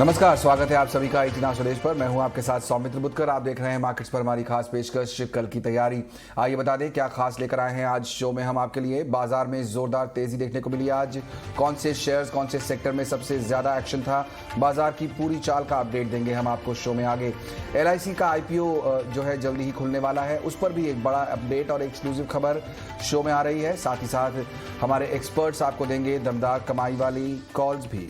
नमस्कार, स्वागत है आप सभी का इतना स्वदेश पर। मैं हूं आपके साथ सौमित्र बुद्धकर। आप देख रहे हैं मार्केट्स पर हमारी खास पेशकश कल की तैयारी। आइए बता दें क्या खास लेकर आए हैं आज शो में हम आपके लिए। बाजार में जोरदार तेजी देखने को मिली आज। कौन से शेयर्स, कौन से सेक्टर में सबसे ज्यादा एक्शन था, बाजार की पूरी चाल का अपडेट देंगे हम आपको शो में आगे। LIC का IPO जो है जल्दी ही खुलने वाला है, उस पर भी एक बड़ा अपडेट और एक्सक्लूसिव खबर शो में आ रही है। साथ ही साथ हमारे एक्सपर्ट्स आपको देंगे दमदार कमाई वाली कॉल्स भी।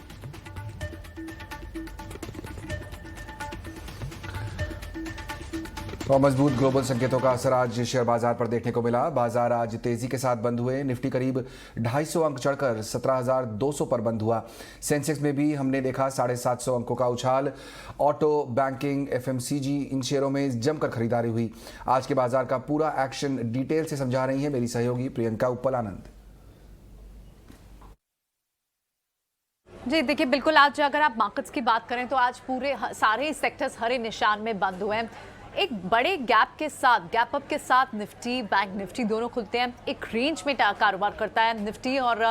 और मजबूत ग्लोबल संकेतों का असर आज शेयर बाजार पर देखने को मिला। बाजार आज तेजी के साथ बंद हुए। निफ्टी करीब 250 अंक चढ़कर 17,200 पर बंद हुआ। सेंसेक्स में भी हमने देखा 750 अंकों का उछाल। ऑटो, बैंकिंग, FMCG इन शेयरों में जमकर खरीदारी हुई। आज के बाजार का पूरा एक्शन डिटेल से समझा रही है मेरी सहयोगी प्रियंका उप्पल आनंद। जी देखिए, बिल्कुल आज अगर आप मार्केट्स की बात करें तो आज पूरे सारे सेक्टर्स हरे निशान में बंद हुए हैं। एक बड़े गैप अप के साथ निफ्टी, बैंक निफ्टी दोनों खुलते हैं। एक रेंज में कारोबार करता है निफ्टी, और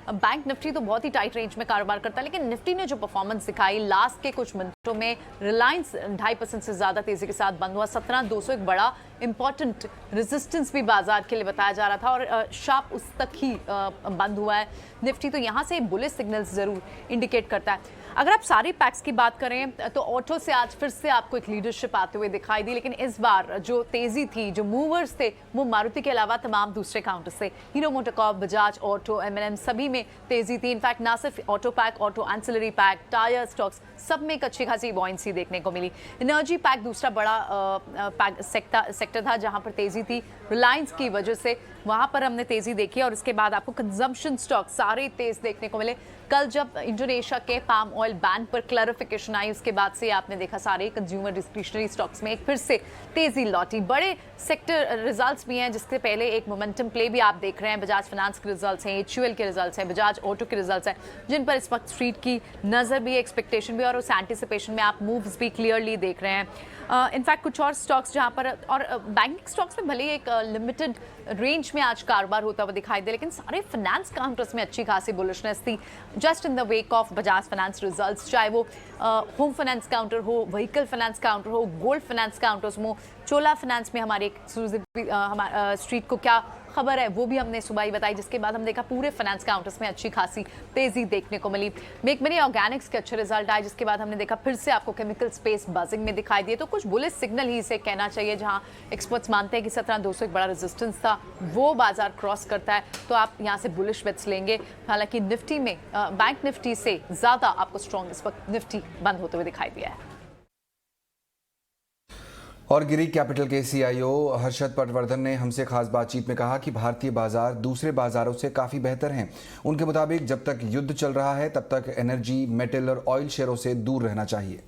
बैंक निफ्टी तो बहुत ही टाइट रेंज में कारोबार करता है। लेकिन निफ्टी ने जो परफॉर्मेंस दिखाई लास्ट के कुछ मिनटों में, रिलायंस 2.5% से ज्यादा तेजी के साथ बंद हुआ। 17,200 एक बड़ा इंपॉर्टेंट रेजिस्टेंस भी बाजार के लिए बताया जा रहा था, और शार्प उस तक ही बंद हुआ है निफ्टी। तो यहाँ से बुलिश सिग्नल्स जरूर इंडिकेट करता है। अगर आप सारी पैक्स की बात करें तो ऑटो से आज फिर से आपको एक लीडरशिप आते हुए दिखाई दी, लेकिन इस बार जो तेजी थी, जो मूवर्स थे, वो मारुति के अलावा तमाम दूसरे काउंटर्स से। Hero MotoCorp, Bajaj auto, M&M सभी में तेजी थी। इनफैक्ट ना सिर्फ auto pack, auto ancillary pack, tyre stocks सब में एक अच्छी खासी बॉयंसी देखने को मिली। एनर्जी पैक दूसरा बड़ा पैक सेक्टर था जहां पर तेजी थी रिलायंस की वजह से, वहां पर हमने तेजी देखी। और इसके बाद आपको कंजम्पशन स्टॉक सारे तेज देखने को मिले। कल जब इंडोनेशिया के पाम ऑयल बैन पर क्लैरिफिकेशन आई, उसके बाद से आपने देखा सारे कंज्यूमर डिस्क्रिशनरी स्टॉक्स में एक फिर से तेजी लौटी। बड़े सेक्टर रिजल्ट्स भी हैं, जिसके पहले एक मोमेंटम प्ले भी आप देख रहे हैं। बजाज फाइनेंस के रिजल्ट्स हैं, HUL के रिजल्ट्स हैं, बजाज ऑटो के रिजल्ट्स हैं, जिन पर इस वक्त स्ट्रीट की नजर भी, एक्सपेक्टेशन भी और उस एंटिसिपेशन में आप मूव्स भी क्लियरली देख रहे हैं। इनफैक्ट कुछ और स्टॉक्स जहां पर, और बैंकिंग स्टॉक्स में भले ही एक लिमिटेड रेंज में आज कारोबार होता हुआ दिखाई दे, लेकिन सारे फाइनेंस काउंटर्स में अच्छी खासी बुलिशनेस थी just in the wake of Bajaj finance results. चाहे वो होम फाइनेंस काउंटर हो, व्हीकल फाइनेंस काउंटर हो, गोल्ड फाइनेंस काउंटर्स हो, चोला फाइनेंस में हमारे स्ट्रीट को क्या खबर है वो भी हमने सुबह ही बताई, जिसके बाद हम देखा पूरे फाइनेंस काउंटर्स में अच्छी खासी तेजी देखने को मिली। मेक मनी ऑर्गेनिक्स के अच्छे रिजल्ट आए, जिसके बाद हमने देखा फिर से आपको केमिकल स्पेस बजिंग में दिखाई दिए। तो कुछ बुलिश सिग्नल ही इसे कहना चाहिए, जहां एक्सपर्ट्स मानते हैं कि 17,200 एक बड़ा रेजिस्टेंस था, वो बाजार क्रॉस करता है तो आप यहां से बुलिश बेट्स लेंगे। हालांकि निफ्टी में बैंक निफ्टी से ज्यादा आपको स्ट्रॉन्ग इस वक्त निफ्टी बंद होते हुए दिखाई दिया है। और गिरी कैपिटल के CIO हर्षद पटवर्धन ने हमसे खास बातचीत में कहा कि भारतीय बाजार दूसरे बाजारों से काफी बेहतर हैं। उनके मुताबिक जब तक युद्ध चल रहा है तब तक एनर्जी, मेटल और ऑयल शेयरों से दूर रहना चाहिए।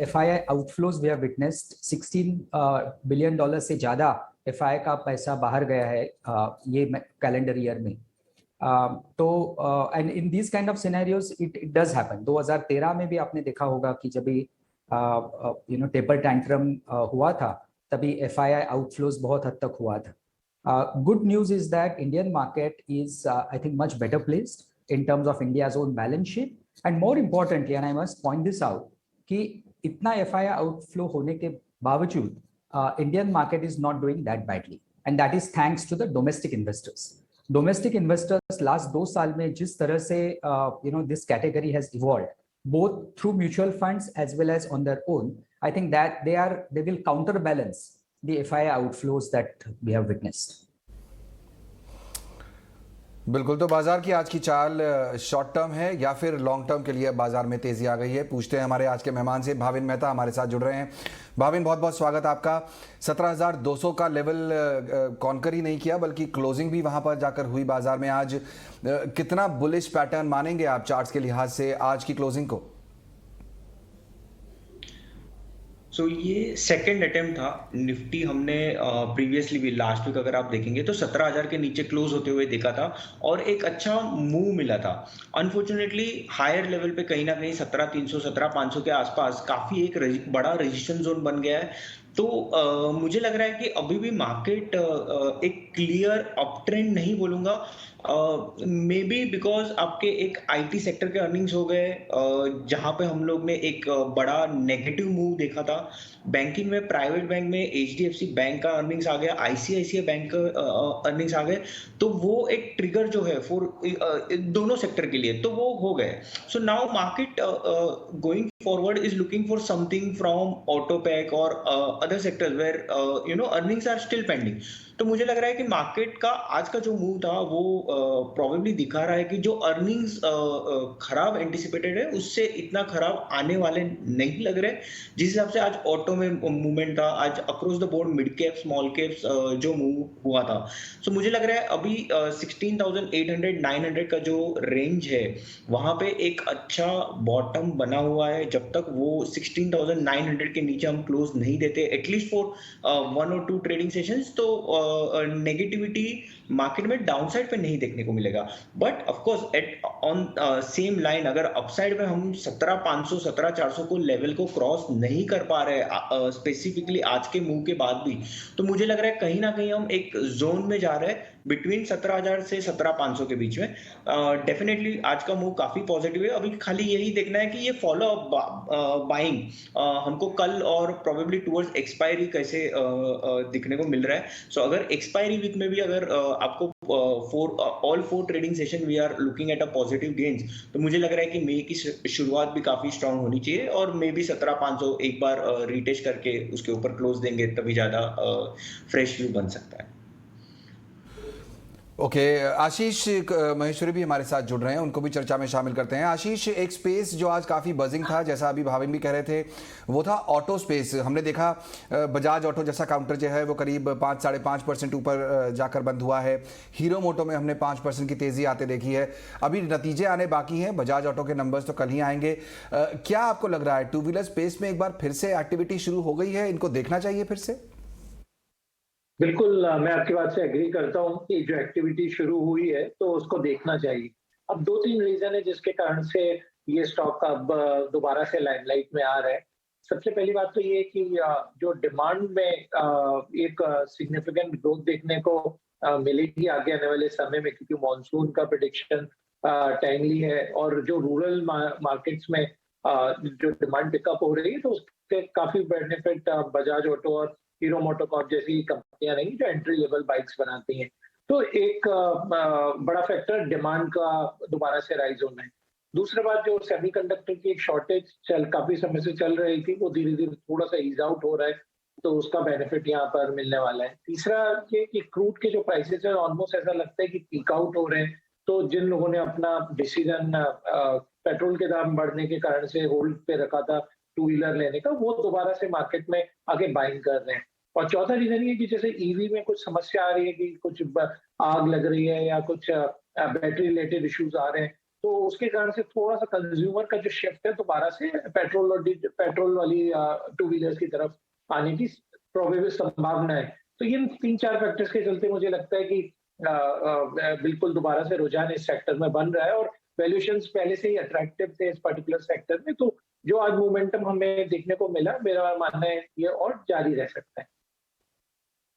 FII outflows we have witnessed $16 billion से ज्यादा FII का पैसा बाहर गया है ये कैलेंडर ईयर में। तो and in this kind of scenarios it does happen. 2013 में भी आपने देखा होगा कि जब भी टेपर टैंट्रम हुआ था, तभी FII आउटफ्लोज बहुत हद तक हुआ था। Good news is that Indian market is I think much better placed in terms of India's own balance sheet, and more importantly, and I must point this out, कि इतना FII आउटफ्लो होने के बावजूद Indian market is not doing that badly, and that is thanks to the domestic investors. Domestic investors last 2 साल में जिस तरह से this category has evolved both through mutual funds as well as on their own, I think that they will counterbalance the FII outflows that we have witnessed. बिल्कुल, तो बाजार की आज की चाल शॉर्ट टर्म है या फिर लॉन्ग टर्म के लिए बाजार में तेजी आ गई है? पूछते हैं हमारे आज के मेहमान से। भाविन मेहता हमारे साथ जुड़ रहे हैं। भाविन, बहुत बहुत स्वागत आपका। 17,200 का लेवल कॉन्कर ही नहीं किया, बल्कि क्लोजिंग भी वहां पर जाकर हुई बाजार में आज। कितना बुलिश पैटर्न मानेंगे आप चार्ट्स के लिहाज से आज की क्लोजिंग को? सो ये सेकंड अटेम्प्ट था। निफ्टी हमने प्रीवियसली भी लास्ट वीक अगर आप देखेंगे तो 17,000 के नीचे क्लोज होते हुए देखा था और एक अच्छा मूव मिला था। अनफॉर्चुनेटली हायर लेवल पे कहीं ना कहीं 17,300 17,500 के आसपास काफी एक बड़ा रेजिस्टेंस जोन बन गया है। तो मुझे लग रहा है कि अभी भी मार्केट एक क्लियर अप ट्रेंड नहीं बोलूंगा, मे बी बिकॉज आपके एक आईटी सेक्टर के अर्निंग्स हो गए, जहां पे हम लोग ने एक बड़ा नेगेटिव मूव देखा था। बैंकिंग में प्राइवेट बैंक में एचडीएफसी बैंक का अर्निंग्स आ गया, आईसीआईसीआई बैंक का अर्निंग्स आ गए, तो वो एक ट्रिगर जो है फॉर दोनों सेक्टर के लिए तो वो हो गए। So now market going forward is looking for something from autopack or other sectors where earnings are still pending। तो मुझे लग रहा है कि मार्केट का आज का जो मूव था वो प्रोबेबली दिखा रहा है कि जो अर्निंग्स खराब एंटिसिपेटेड है उससे इतना खराब आने वाले नहीं लग रहे। जिस हिसाब से आज ऑटो में मूवमेंट था, आज across the board mid cap small caps जो मूव हुआ था, सो मुझे लग रहा है अभी 16,800-900 का जो रेंज है वहां पे एक अच्छा बॉटम बना हुआ है। जब तक वो 16,900 के नीचे हम क्लोज नहीं देते एटलीस्ट फॉर 1 और 2 ट्रेडिंग सेशंस, तो नेगेटिविटी मार्केट में डाउनसाइड पे नहीं देखने को मिलेगा। But of course eight on same line अगर अपसाइड में हम 17,500 17,400 को लेवल को क्रॉस नहीं कर पा रहे स्पेसिफिकली आज के मूव के बाद भी, तो मुझे लग रहा है कहीं ना कहीं हम एक जोन में जा रहे हैं बिटवीन 17,000 से 17,500 के बीच में। डेफिनेटली आज का मूव काफी पॉजिटिव है। अभी खाली यही देखना है कि ये फॉलो अप बाइंग हमको कल और प्रोबेबली टुवर्ड्स एक्सपायरी कैसे दिखने को मिल रहा है। सो अगर एक्सपायरी वीक में भी अगर आपको all 4 trading session we are looking at a positive gains, तो मुझे लग रहा है कि मई की शुरुआत भी काफी स्ट्रांग होनी चाहिए और मे बी 17,500 एक बार रिटेस्ट करके उसके ऊपर क्लोज देंगे तभी ज्यादा फ्रेश व्यू बन सकता है। ओके, आशीष महेश्वरी भी हमारे साथ जुड़ रहे हैं, उनको भी चर्चा में शामिल करते हैं। आशीष, एक स्पेस जो आज काफ़ी बजिंग था, जैसा अभी भाविन भी कह रहे थे, वो था ऑटो स्पेस। हमने देखा बजाज ऑटो जैसा काउंटर जो है वो करीब 5-5.5% ऊपर जाकर बंद हुआ है। हीरो मोटो में हमने 5% की तेज़ी आते देखी है। अभी नतीजे आने बाकी हैं, बजाज ऑटो के नंबर्स तो कल ही आएंगे। क्या आपको लग रहा है टू व्हीलर स्पेस में एक बार फिर से एक्टिविटी शुरू हो गई है, इनको देखना चाहिए फिर से? बिल्कुल, मैं आपकी बात से एग्री करता हूँ कि जो एक्टिविटी शुरू हुई है तो उसको देखना चाहिए। अब 2-3 रीजन है जिसके कारण से ये स्टॉक अब दोबारा से लाइमलाइट में आ रहा है। सबसे पहली बात तो ये कि जो डिमांड में एक सिग्निफिकेंट ग्रोथ देखने को मिलेगी आगे आने वाले समय में, क्योंकि मॉनसून का प्रेडिक्शन टाइमली है और जो रूरल मार्केट्स में जो डिमांड पिकअप हो रही है तो उसके काफी बेनिफिट बजाज ऑटो और हीरो मोटोकॉर्प जैसी कंपनियां नहीं जो एंट्री लेवल बाइक्स बनाती हैं। तो एक बड़ा फैक्टर डिमांड का दोबारा से राइज होना है। दूसरा बात, जो सेमीकंडक्टर की एक शॉर्टेज काफी समय से चल रही थी वो धीरे धीरे थोड़ा सा ईज आउट हो रहा है, तो उसका बेनिफिट यहाँ पर मिलने वाला है। तीसरा ये कि क्रूड के जो प्राइसेस है ऑलमोस्ट ऐसा लगता है कि पीक आउट हो रहे हैं, तो जिन लोगों ने अपना डिसीजन पेट्रोल के दाम बढ़ने के कारण से होल्ड पे रखा था टू व्हीलर लेने का, वो दोबारा से मार्केट में आगे बाइंग कर रहे हैं। और चौथा रीजन ये कि जैसे ईवी में कुछ समस्या आ रही है कि कुछ आग लग रही है या कुछ बैटरी रिलेटेड इश्यूज आ रहे हैं, तो उसके कारण से थोड़ा सा कंज्यूमर का जो शिफ्ट है दोबारा से पेट्रोल वाली टू व्हीलर्स की तरफ आने की प्रोबेबल संभावना है। तो ये 3-4 फैक्टर्स के चलते मुझे लगता है कि बिल्कुल दोबारा से रुझान इस सेक्टर में बन रहा है और वैल्यूएशंस पहले से ही अट्रैक्टिव थे इस पर्टिकुलर सेक्टर में। तो जो आज मोमेंटम हमें देखने को मिला, मेरा मानना है ये और जारी रह सकता है।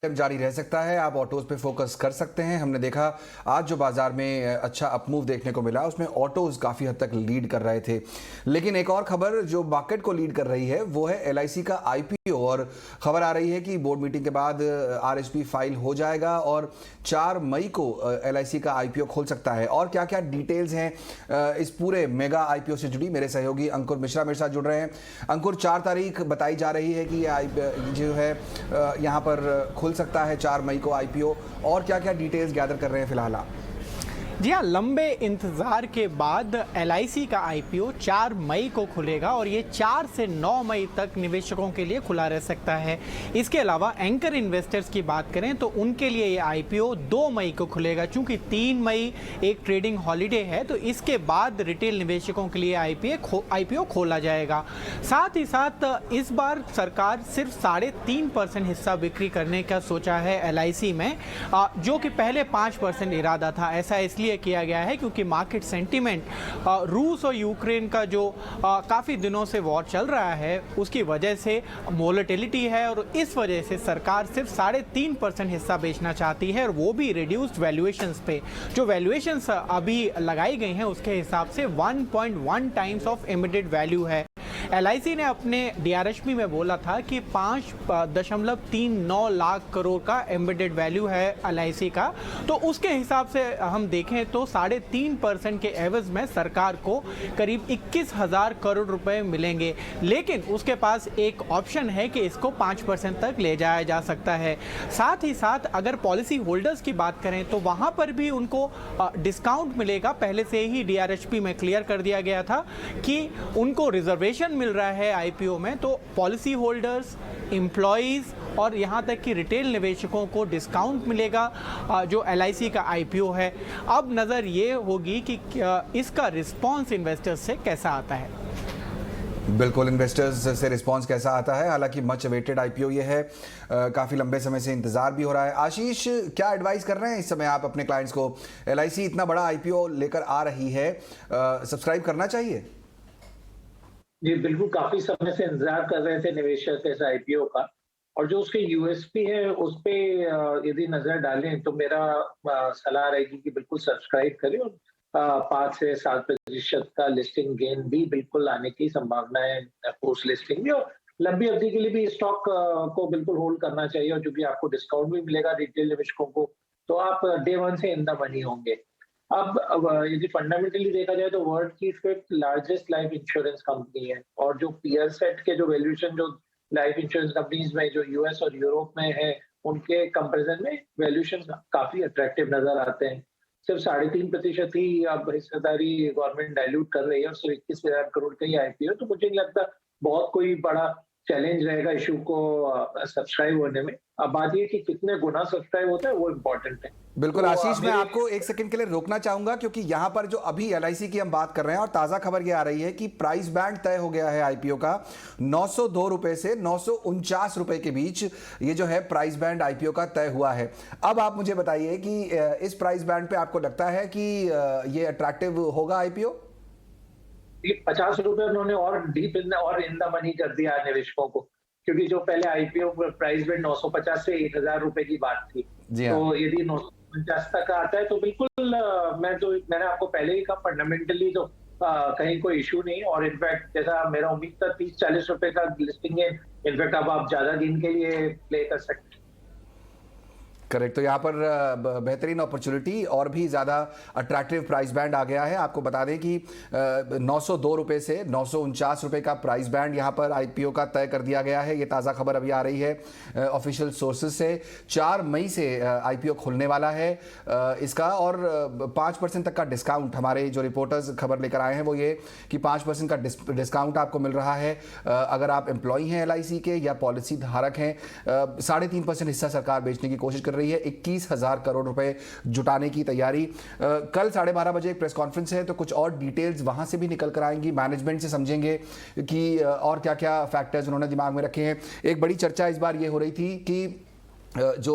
जारी रह सकता है, आप ऑटोज पे फोकस कर सकते हैं। हमने देखा आज जो बाजार में अच्छा अपमूव देखने को मिला उसमें ऑटोज काफ़ी हद तक लीड कर रहे थे। लेकिन एक और खबर जो मार्केट को लीड कर रही है वो है एलआईसी का आईपीओ, और खबर आ रही है कि बोर्ड मीटिंग के बाद आरएसपी फाइल हो जाएगा और 4 मई को एलआईसी का आईपीओ खोल सकता है। और क्या क्या डिटेल्स हैं इस पूरे मेगा आईपीओ से जुड़ी, मेरे सहयोगी अंकुर मिश्रा मेरे साथ जुड़ रहे हैं। अंकुर, 4 तारीख बताई जा रही है कि ये जो है यहाँ पर खुल सकता है 4 मई को आईपीओ, और क्या क्या डिटेल्स गैदर कर रहे हैं फिलहाल आप? जी हाँ, लंबे इंतज़ार के बाद एलआईसी का आईपीओ 4 मई को खुलेगा और ये 4 से 9 मई तक निवेशकों के लिए खुला रह सकता है। इसके अलावा एंकर इन्वेस्टर्स की बात करें तो उनके लिए ये आईपीओ 2 मई को खुलेगा। चूंकि 3 मई एक ट्रेडिंग हॉलीडे है तो इसके बाद रिटेल निवेशकों के लिए आईपीओ खोला जाएगा। साथ ही साथ इस बार सरकार सिर्फ 3.5% हिस्सा बिक्री करने का सोचा है एलआईसी में, जो कि पहले 5% इरादा था। ऐसा इसलिए इसलिए किया गया है क्योंकि मार्केट सेंटीमेंट रूस और यूक्रेन का जो काफ़ी दिनों से वॉर चल रहा है उसकी वजह से वोलेटिलिटी है, और इस वजह से सरकार सिर्फ 3.5% हिस्सा बेचना चाहती है, और वो भी रिड्यूस्ड वैल्यूएशंस पे। जो वैल्यूएशंस अभी लगाई गई हैं उसके हिसाब से 1.1 टाइम्स ऑफ इमीडिएट वैल्यू है। LIC ने अपने DRHP में बोला था कि 5.39 लाख करोड़ का एम्बेडेड वैल्यू है LIC का, तो उसके हिसाब से हम देखें तो 3.5% के एवज में सरकार को करीब 21,000 करोड़ रुपए मिलेंगे। लेकिन उसके पास एक ऑप्शन है कि इसको 5% तक ले जाया जा सकता है। साथ ही साथ अगर पॉलिसी होल्डर्स की बात करें तो वहाँ पर भी उनको डिस्काउंट मिलेगा। पहले से ही DRHP में क्लियर कर दिया गया था कि उनको रिजर्वेशन मिल रहा है IPO में, तो पॉलिसी होल्डर्स, एम्प्लॉइज और यहाँ तक कि रिटेल निवेशकों को डिस्काउंट मिलेगा जो LIC का IPO है। अब नज़र ये होगी कि इसका रिस्पॉन्स इन्वेस्टर्स से कैसा आता है। बिल्कुल, इन्वेस्टर्स से रिस्पांस कैसा आता है। हालांकि मच अवेटेड IPO ये है, काफ़ी लंबे समय से इंतज़ार भी हो रहा है। आशीष, क्या एडवाइस कर रहे हैं इस समय आप अपने क्लाइंट्स को? LIC इतना बड़ा IPO लेकर आ रही है, सब्सक्राइब करना चाहिए? जी बिल्कुल, काफी समय से इंतजार कर रहे थे निवेशक इस IPO का, और जो उसके USP है उस पे यदि नजर डालें तो मेरा सलाह रहेगी कि बिल्कुल सब्सक्राइब करें, और 5 से 7% का लिस्टिंग गेन भी बिल्कुल आने की संभावना है पोस्ट लिस्टिंग भी, और लंबी अवधि के लिए भी स्टॉक को बिल्कुल होल्ड करना चाहिए। और क्योंकि आपको डिस्काउंट भी मिलेगा रिटेल निवेशकों को, तो आप डे 1 से इन द मनी होंगे। अब यदि फंडामेंटली देखा जाए तो वर्ल्ड की 5th largest life insurance company है, और जो पीयर सेट के जो वैल्यूएशन जो लाइफ इंश्योरेंस कंपनीज में जो US और यूरोप में है उनके कंपैरिजन में वैल्यूएशन काफी अट्रैक्टिव नजर आते हैं। सिर्फ 3.5% ही अब हिस्सेदारी गवर्नमेंट डाइल्यूट कर रही है, और सिर्फ 21,000 करोड़ का ही IPO, तो मुझे नहीं लगता बहुत कोई बड़ा चैलेंज रहेगा इशू को सब्सक्राइब होने में। अब बात ये कि कितने गुना सब्सक्राइब होता है वो इम्पोर्टेंट है। बिल्कुल तो आशीष, मैं आपको एक सेकंड के लिए रोकना चाहूंगा क्योंकि यहां पर जो अभी LIC की हम बात कर रहे हैं और ताजा खबर ये आ रही है कि प्राइस बैंड तय हो गया है IPO का 902 रुपए से 949 रुपए के बीच। ये जो है प्राइस बैंड IPO का तय हुआ है। अब आप मुझे बताइए कि इस प्राइस बैंड पे आपको लगता है कि ये अट्रैक्टिव होगा IPO? 50 रुपए उन्होंने और डीप और इन द मनी कर दिया निवेशकों को, क्योंकि जो पहले IPO प्राइस बैंड 950 से 1,000 रुपए की बात थी, तो यदि 950 तक आता है तो बिल्कुल मैंने आपको पहले ही कहा फंडामेंटली तो कहीं कोई इशू नहीं। और इनफैक्ट जैसा मेरा उम्मीद था 30-40 रुपए का लिस्टिंग है, इनफैक्ट अब आप ज्यादा दिन के लिए प्ले कर सकते हैं। करेक्ट, तो यहाँ पर बेहतरीन अपॉर्चुनिटी और भी ज़्यादा अट्रैक्टिव प्राइस बैंड आ गया है। आपको बता दें कि 902 रुपये से 949 रुपये का प्राइस बैंड यहाँ पर IPO का तय कर दिया गया है। ये ताज़ा खबर अभी आ रही है ऑफिशियल सोर्सेज से। 4 मई से IPO खुलने वाला है इसका, और 5% तक का डिस्काउंट, हमारे जो रिपोर्टर्स खबर लेकर आए हैं वो ये कि 5% का डिस्काउंट आपको मिल रहा है अगर आप एम्प्लॉई हैं LIC के या पॉलिसी धारक हैं। 3.5% हिस्सा सरकार बेचने की कोशिश कर रही है। 21,000 करोड़ रुपए जुटाने की तैयारी। कल 12:30 बजे एक प्रेस कॉन्फ्रेंस है, तो कुछ और डिटेल्स वहां से भी निकल कर आएंगी। मैनेजमेंट से समझेंगे कि और क्या क्या फैक्टर्स उन्होंने दिमाग में रखे हैं। एक बड़ी चर्चा इस बार ये हो रही थी कि जो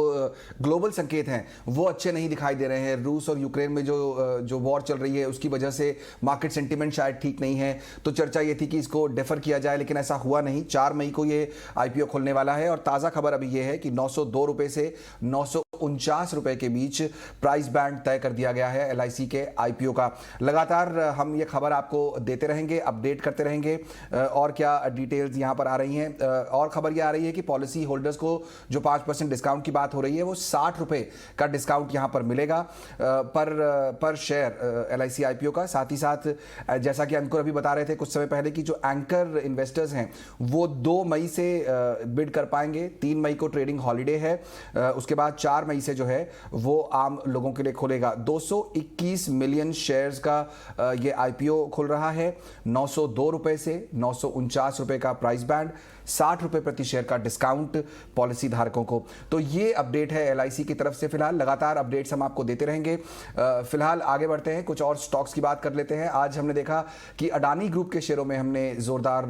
ग्लोबल संकेत हैं वो अच्छे नहीं दिखाई दे रहे हैं। रूस और यूक्रेन में जो वॉर चल रही है उसकी वजह से मार्केट सेंटीमेंट शायद ठीक नहीं है, तो चर्चा ये थी कि इसको डेफर किया जाए, लेकिन ऐसा हुआ नहीं। 4 मई को ये IPO खुलने वाला है, और ताज़ा खबर अभी ये है कि 902 रुपये से 949 रुपये के बीच प्राइस बैंड तय कर दिया गया है LIC के IPO का। लगातार हम ये खबर आपको देते रहेंगे, अपडेट करते रहेंगे और क्या डिटेल्स यहाँ पर आ रही हैं। और खबर ये आ रही है कि पॉलिसी होल्डर्स को जो 5% डिस्काउंट की बात हो रही है वो 60 रुपए का डिस्काउंट यहां पर मिलेगा पर शेयर LIC IPO का। साथ ही साथ जैसा कि अंकुर अभी बता रहे थे कुछ समय पहले कि जो एंकर इन्वेस्टर्स हैं वो 2 मई से बिड कर पाएंगे। 3 मई को ट्रेडिंग हॉलीडे है, उसके बाद 4 मई से जो है वो आम लोगों के लिए खुलेगा। 221 मिलियन शेयर्स का ये IPO खुल रहा है। 902 रुपए से 949 रुपए का प्राइस बैंड, 60 रुपए प्रति शेयर का डिस्काउंट पॉलिसी धारकों को। तो ये अपडेट है LIC की तरफ से। फिलहाल लगातार अपडेट्स हम आपको देते रहेंगे। फिलहाल आगे बढ़ते हैं, कुछ और स्टॉक्स की बात कर लेते हैं। आज हमने देखा कि अडानी ग्रुप के शेयरों में हमने जोरदार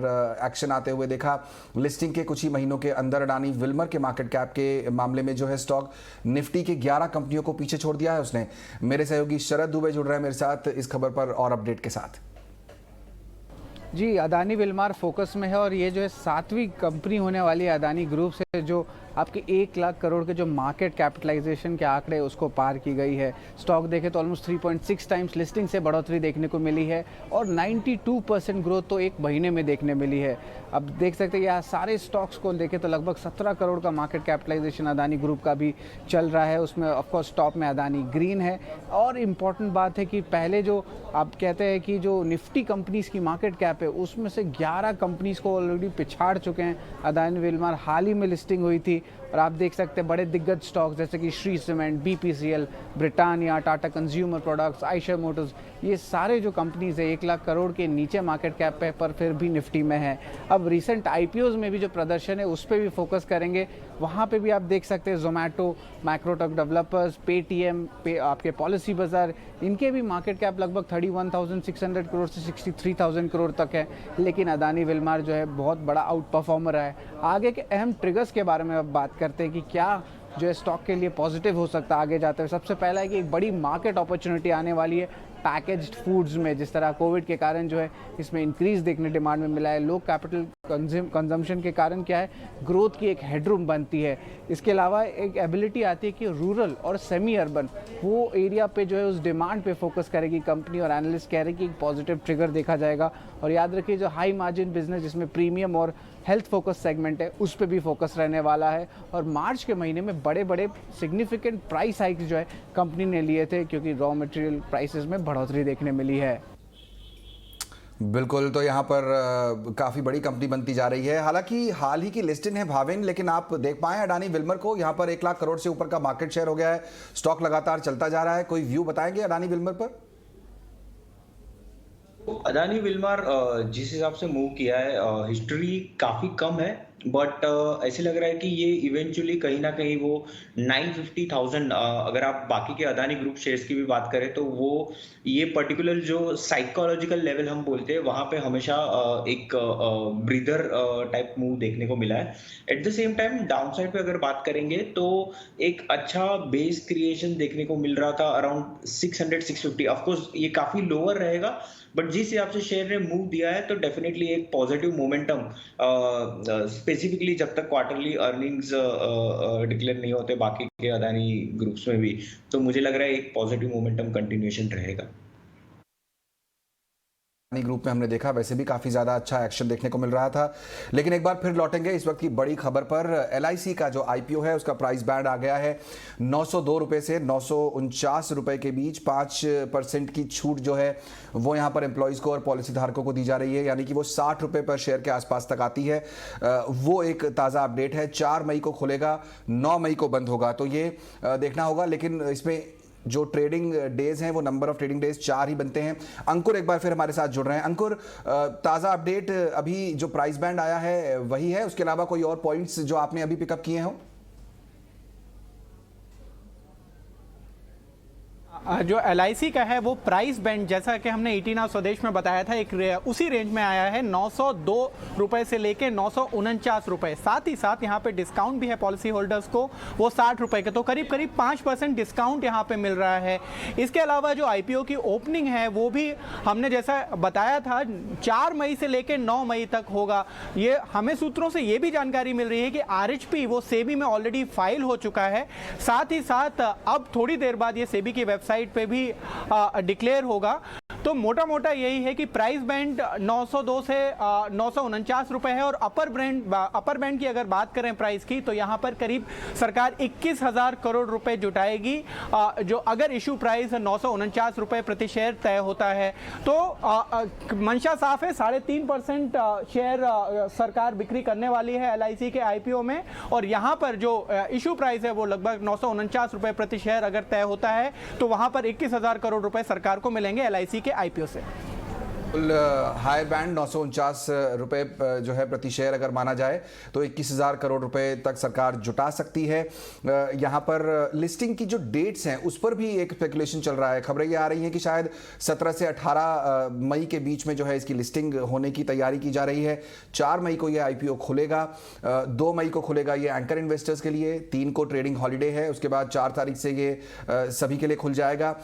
एक्शन आते हुए देखा। लिस्टिंग के कुछ ही महीनों के अंदर अडानी विल्मर के मार्केट कैप के मामले में जो है स्टॉक निफ्टी के 11 कंपनियों को पीछे छोड़ दिया है उसने। मेरे सहयोगी शरद दुबे जुड़ रहे हैं मेरे साथ इस खबर पर और अपडेट के साथ। जी, अदानी विलमार फोकस में है और ये जो है 7वीं कंपनी होने वाली है अदानी ग्रुप से, जो आपके 1 लाख करोड़ के जो मार्केट कैपिटलाइजेशन के आंकड़े उसको पार की गई है। स्टॉक देखें तो ऑलमोस्ट 3.6 टाइम्स लिस्टिंग से बढ़ोतरी देखने को मिली है और 92% ग्रोथ तो एक महीने में देखने मिली है। अब देख सकते हैं यहाँ सारे स्टॉक्स को देखें तो लगभग 17 करोड़ का मार्केट कैपिटलाइजेशन अदानी ग्रुप का भी चल रहा है। उसमें ऑफकोर्स टॉप में अदानी ग्रीन है। और इम्पॉर्टेंट बात है कि पहले जो आप कहते हैं कि जो निफ्टी कंपनीज़ की मार्केट कैप है उसमें से 11 कंपनीज़ को ऑलरेडी पिछाड़ चुके हैं अदानी विलमार। हाल ही में लिस्टिंग हुई थी और आप देख सकते हैं बड़े दिग्गज स्टॉक्स जैसे कि Shri cement, BPCL, Britannia, Tata consumer products, Eicher Motors, ये सारे जो कंपनीज है 1 लाख करोड़ के नीचे मार्केट कैप पे पर फिर भी निफ्टी में है। अब रिसेंट आईपीओज में भी जो प्रदर्शन है उस पर भी फोकस करेंगे। वहाँ पे भी आप देख सकते हैं जोमेटो, मैक्रोटेक डेवलपर्स, पेटीएम, आपके पॉलिसी बाजार, इनके भी मार्केट कैप लगभग 31,600 करोड़ से 63,000 करोड़ तक है। लेकिन अदानी विलमार जो है बहुत बड़ा आउट परफॉर्मर है। आगे के अहम ट्रिगर्स के बारे में अब बात करते हैं कि क्या जो है स्टॉक के लिए पॉजिटिव हो सकता है आगे जाते हुए। सबसे पहला है कि एक बड़ी मार्केट अपॉर्चुनिटी आने वाली है पैकेज्ड फूड्स में। जिस तरह कोविड के कारण जो है इसमें इंक्रीज देखने डिमांड में मिला है। लो कैपिटल कंजम्पशन के कारण क्या है ग्रोथ की एक हेडरूम बनती है। इसके अलावा एक एबिलिटी आती है कि रूरल और सेमी अर्बन वो एरिया पे जो है उस डिमांड पे फोकस करेगी कंपनी और एनालिस्ट कह रहे हैं कि एक पॉजिटिव ट्रिगर देखा जाएगा। और याद रखिए जो हाई मार्जिन बिजनेस जिसमें प्रीमियम और हेल्थ फोकस सेगमेंट है उस पर भी फोकस रहने वाला है। और मार्च के महीने में बड़े बड़े सिग्निफिकेंट प्राइस हाइक्स जो है कंपनी ने लिए थे क्योंकि रॉ मटेरियल प्राइसेस में बढ़ोतरी देखने मिली है। बिल्कुल, तो यहाँ पर काफ़ी बड़ी कंपनी बनती जा रही है। हालांकि हाल ही की लिस्टिंग है भाविन, लेकिन आप देख पाए अडानी विल्मर को यहाँ पर 1 लाख करोड़ से ऊपर का मार्केट शेयर हो गया है। स्टॉक लगातार चलता जा रहा है। कोई व्यू बताएंगे अडानी विल्मर पर? अदानी विलमार जिस हिसाब से मूव किया है हिस्ट्री काफी कम है, बट ऐसे लग रहा है कि ये इवेंचुअली कहीं ना कहीं वो 950,000 अगर आप बाकी के अदानी ग्रुप शेयर्स की भी बात करें तो वो ये पर्टिकुलर जो साइकोलॉजिकल लेवल हम बोलते हैं वहां पे हमेशा एक ब्रीदर टाइप मूव देखने को मिला है। At the same time down side पे अगर बात करेंगे तो एक अच्छा बेस क्रिएशन देखने को मिल रहा था अराउंड 600-650। ऑफकोर्स ये काफी लोअर रहेगा, बट जिस हिसाब से शेयर ने मूव दिया है तो डेफिनेटली एक पॉजिटिव मोमेंटम, स्पेसिफिकली जब तक क्वार्टरली अर्निंग्स डिक्लेयर नहीं होते बाकी के अदानी ग्रुप्स में भी, तो मुझे लग रहा है एक पॉजिटिव मोमेंटम कंटिन्यूएशन रहेगा। ग्रुप में हमने देखा वैसे भी काफी ज्यादा अच्छा एक्शन देखने को मिल रहा था। लेकिन एक बार फिर लौटेंगे इस वक्त की बड़ी खबर पर। LIC का जो IPO है उसका प्राइस बैंड आ गया है 902 रुपए से 949 रुपए के बीच। 5% की छूट जो है वो यहाँ पर एम्प्लॉइज को और पॉलिसी धारकों को दी जा रही है, यानी कि वो 60 रुपए पर शेयर के आसपास तक आती है। वो एक ताज़ा अपडेट है। 4 मई को खुलेगा, 9 मई को बंद होगा, तो ये देखना होगा। लेकिन इसमें जो ट्रेडिंग डेज हैं वो नंबर ऑफ ट्रेडिंग डेज 4 ही बनते हैं। अंकुर एक बार फिर हमारे साथ जुड़ रहे हैं। अंकुर, ताज़ा अपडेट, अभी जो प्राइस बैंड आया है वही है, उसके अलावा कोई और पॉइंट्स जो आपने अभी पिकअप किए हों? जो LIC का है वो प्राइस बैंड जैसा कि हमने 18 आवर स्वदेश में बताया था एक उसी रेंज में आया है 902 रुपए से लेके 949 रुपए। साथ ही साथ यहाँ पे डिस्काउंट भी है पॉलिसी होल्डर्स को, वो 60 रुपए के, तो करीब करीब 5% डिस्काउंट यहाँ पे मिल रहा है। इसके अलावा जो IPO की ओपनिंग है वो भी हमने जैसा बताया था 4 मई से लेकर 9 मई तक होगा। ये हमें सूत्रों से ये भी जानकारी मिल रही है कि RHP वो सेबी में ऑलरेडी फाइल हो चुका है। साथ ही साथ अब थोड़ी देर बाद ये सेबी की वेबसाइट पे भी डिक्लेयर होगा। तो मोटा मोटा यही है कि प्राइस बैंड 902 से 949 रुपए है। और अपर बैंड की अगर बात करें प्राइस की तो यहाँ पर करीब सरकार 21,000 करोड़ रुपए जुटाएगी, जो अगर इशू प्राइस 949 रुपए प्रति शेयर तय होता है तो मंशा साफ है। 3.5% शेयर सरकार बिक्री करने वाली है LIC के IPO में। और यहाँ पर जो इशू प्राइस है वो लगभग 949 रुपए प्रति शेयर अगर तय होता है तो वहाँ पर 21,000 करोड़ रुपए सरकार को मिलेंगे LIC के IPO से। हायर बैंड 949 रुपए जो है प्रति शेयर अगर माना जाए तो 21,000 करोड़ रुपए तक सरकार जुटा सकती है। यहाँ पर लिस्टिंग की जो डेट्स हैं उस पर भी एक स्पेकुलेशन चल रहा है। खबरें ये आ रही हैं कि शायद 17 से 18 मई के बीच में जो है इसकी लिस्टिंग होने की तैयारी की जा रही है। 4 मई को ये आईपीओ खुलेगा, 2 मई को खुलेगा ये एंकर इन्वेस्टर्स के लिए, 3 को ट्रेडिंग हॉलीडे है, उसके बाद 4 तारीख से ये सभी के लिए खुल जाएगा।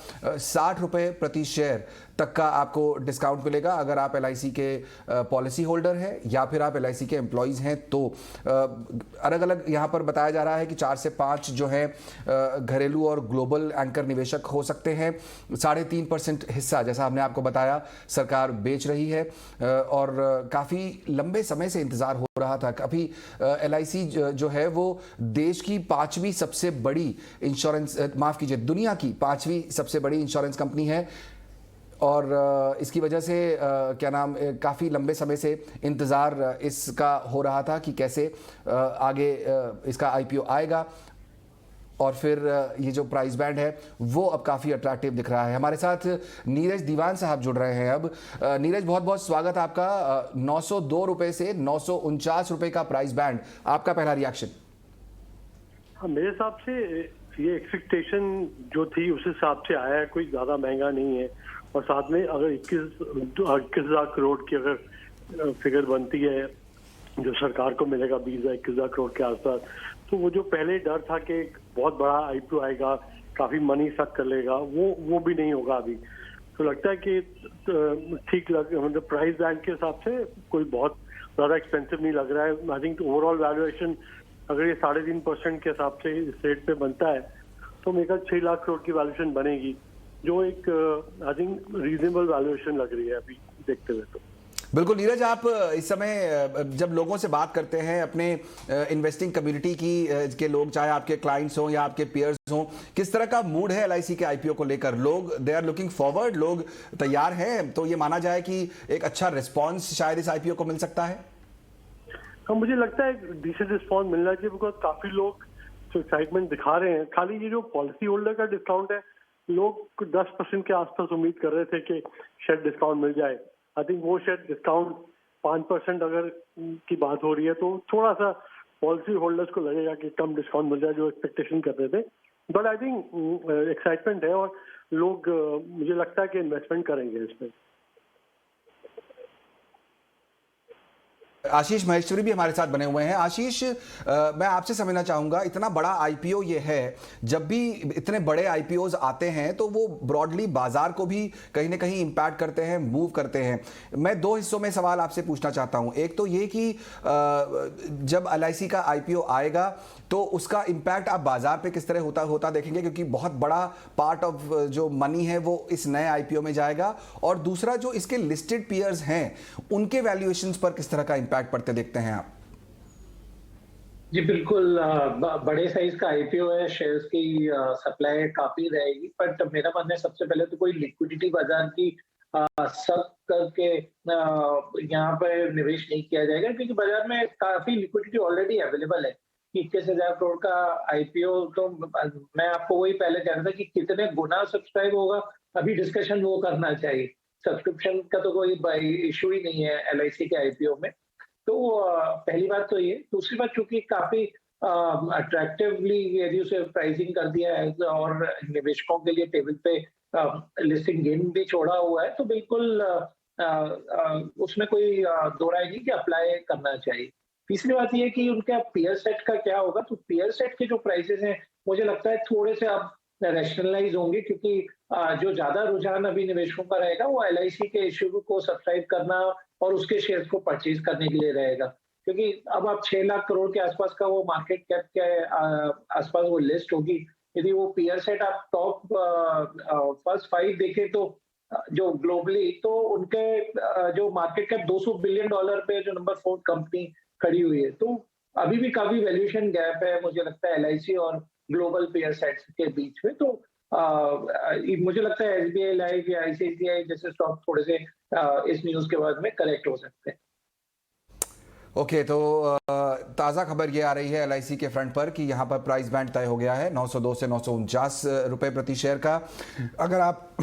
60 रुपए प्रति शेयर तक का आपको डिस्काउंट मिलेगा अगर आप LIC के पॉलिसी होल्डर हैं या फिर आप LIC के एम्प्लॉइज हैं। तो अलग अलग यहाँ पर बताया जा रहा है कि 4 से 5 जो है घरेलू और ग्लोबल एंकर निवेशक हो सकते हैं। 3.5% हिस्सा जैसा हमने आपको बताया सरकार बेच रही है और काफ़ी लंबे समय से इंतज़ार हो रहा था। अभी LIC जो है वो देश की 5वीं सबसे बड़ी इंश्योरेंस, माफ़ कीजिए, दुनिया की 5वीं सबसे बड़ी इंश्योरेंस कंपनी है और इसकी वजह से क्या नाम काफ़ी लंबे समय से इंतज़ार इसका हो रहा था कि कैसे आगे इसका IPO आएगा और फिर ये जो प्राइस बैंड है वो अब काफ़ी अट्रैक्टिव दिख रहा है। हमारे साथ नीरज दीवान साहब जुड़ रहे हैं अब। नीरज, बहुत बहुत स्वागत आपका। 902 रुपये से 949 रुपये का प्राइस बैंड, आपका पहला रिएक्शन? हाँ, मेरे हिसाब से ये एक्सपेक्टेशन जो थी उस हिसाब से आया है, कोई ज़्यादा महंगा नहीं है। और साथ में अगर 21,000 करोड़ की अगर फिगर बनती है जो सरकार को मिलेगा 21,000 करोड़ के आसपास, तो वो जो पहले डर था कि एक बहुत बड़ा IPO आएगा, काफ़ी मनी सक कर लेगा, वो भी नहीं होगा अभी। तो लगता है कि ठीक मतलब प्राइस बैंड के हिसाब से कोई बहुत ज़्यादा एक्सपेंसिव नहीं लग रहा है। आई थिंक ओवरऑल वैल्यूएशन अगर ये 3.5% के हिसाब से इस रेट पे बनता है तो मेरे ख्याल 6 लाख करोड़ की वैल्यूएशन बनेगी, जो एक आई थिंक रीजनेबल वैल्यूएशन लग रही है अभी देखते हुए। तो बिल्कुल नीरज, आप इस समय जब लोगों से बात करते हैं, अपने इन्वेस्टिंग कम्युनिटी के लोग, चाहे आपके क्लाइंट्स हों या आपके पीयर्स हों, किस तरह का मूड है LIC के IPO को लेकर? लोग दे आर लुकिंग फॉरवर्ड, लोग तैयार हैं, तो ये माना जाए कि एक अच्छा रिस्पॉन्स शायद इस IPO को मिल सकता है? हाँ, मुझे लगता है डिसेंट रिस्पॉन्स मिलना चाहिए, बिकॉज काफी लोग जो एक्साइटमेंट दिखा रहे हैं। खाली ये जो पॉलिसी होल्डर का डिस्काउंट है, लोग 10% के आसपास उम्मीद कर रहे थे कि शायद डिस्काउंट मिल जाए। आई थिंक वो शायद डिस्काउंट 5% अगर की बात हो रही है तो थोड़ा सा पॉलिसी होल्डर्स को लगेगा कि कम डिस्काउंट मिल जाए जो एक्सपेक्टेशन कर रहे थे। बट आई थिंक एक्साइटमेंट है और लोग मुझे लगता है कि इन्वेस्टमेंट करेंगे इसमें। आशीष महेश्वरी भी हमारे साथ बने हुए हैं। आशीष, मैं आपसे समझना चाहूंगा, इतना बड़ा IPO ये है, जब भी इतने बड़े IPOs आते हैं तो वो ब्रॉडली बाजार को भी कहीं ना कहीं इंपैक्ट करते हैं, मूव करते हैं। मैं 2 हिस्सों में सवाल आपसे पूछना चाहता हूं। एक तो ये कि जब LIC का IPO आएगा तो उसका इंपैक्ट आप बाजार पे किस तरह होता देखेंगे, क्योंकि बहुत बड़ा पार्ट ऑफ जो मनी है वो इस नए IPO में जाएगा। और दूसरा, जो इसके लिस्टेड पीयर्स हैं उनके वैल्यूएशंस पर किस तरह का इंपैक्ट पड़ते देखते हैं आप? जी बिल्कुल, बड़े साइज का IPO है, शेयर्स की सप्लाई काफी रहेगी। बट मेरा मानना है सबसे पहले तो कोई लिक्विडिटी बाजार की सब करके यहाँ पर निवेश नहीं किया जाएगा, क्योंकि बाजार में काफी लिक्विडिटी ऑलरेडी अवेलेबल है। 21,000 करोड़ का IPO, तो मैं आपको वही पहले कह रहा था कि कितने गुना सब्सक्राइब होगा, अभी डिस्कशन वो करना चाहिए। सब्सक्रिप्शन का तो कोई इशू ही नहीं है LIC के IPO में। तो पहली बात तो ये। दूसरी बात, चूंकि काफी अट्रैक्टिवली यदि उसे प्राइसिंग कर दिया है और निवेशकों के लिए टेबल पे लिस्टिंग गेन भी छोड़ा हुआ है, तो बिल्कुल उसमें कोई दो राय नहीं कि अप्लाई करना चाहिए। तीसरी बात ये कि उनका पीयर सेट का क्या होगा। तो पीयर सेट के जो प्राइसेस हैं मुझे लगता है थोड़े से अब रैशनलाइज होंगे, क्योंकि जो ज्यादा रुझान अभी निवेशकों का रहेगा वो LIC के इश्यू को सब्सक्राइब करना और उसके शेयर्स को परचेज करने के लिए रहेगा। क्योंकि अब आप 6 लाख करोड़ के आसपास का वो मार्केट कैप के आसपास वो लिस्ट होगी। यदि वो पीयर सेट आप टॉप फर्स्ट 5 देखें तो जो ग्लोबली, तो उनके जो मार्केट कैप $200 बिलियन पे जो नंबर 4 कंपनी खड़ी हुई है, तो अभी भी काफी वैल्यूएशन गैप है मुझे लगता है LIC और ग्लोबल पीयर सेट्स के बीच में। तो मुझे लगता है SBI लाइफ या ICICI जैसे स्टॉक थोड़े से इस न्यूज के बाद में करेक्ट हो सकते हैं। ओके, तो ताज़ा खबर ये आ रही है LIC के फ्रंट पर कि यहाँ पर प्राइस बैंड तय हो गया है 902 से 949 रुपए प्रति शेयर का। अगर आप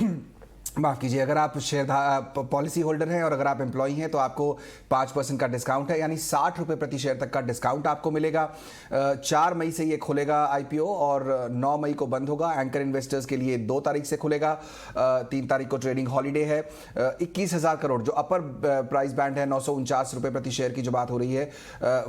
माफ़ कीजिए, अगर आप शेयर पॉलिसी होल्डर हैं और अगर आप एम्प्लॉई हैं तो आपको 5% का डिस्काउंट है, यानी 60 रुपये प्रति शेयर तक का डिस्काउंट आपको मिलेगा। 4 मई से ये खुलेगा आईपीओ और 9 मई को बंद होगा। एंकर इन्वेस्टर्स के लिए 2 तारीख से खुलेगा, 3 तारीख को ट्रेडिंग हॉलीडे है। 21,000 करोड़ जो अपर प्राइस बैंड है, 949 रुपये प्रति शेयर की जो बात हो रही है,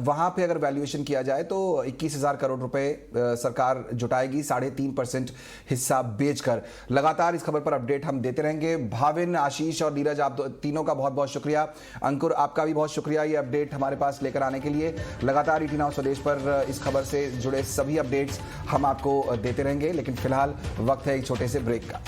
वहाँ पर अगर वैल्यूएशन किया जाए तो 21,000 करोड़ रुपये सरकार जुटाएगी 3.5% हिस्सा बेचकर। लगातार इस खबर पर अपडेट हम देते रहेंगे। भाविन, आशीष और नीरज, आप तीनों का बहुत बहुत शुक्रिया। अंकुर, आपका भी बहुत शुक्रिया ये अपडेट हमारे पास लेकर आने के लिए। लगातार ET Now स्वदेश पर इस खबर से जुड़े सभी अपडेट्स हम आपको देते रहेंगे, लेकिन फिलहाल वक्त है एक छोटे से ब्रेक का।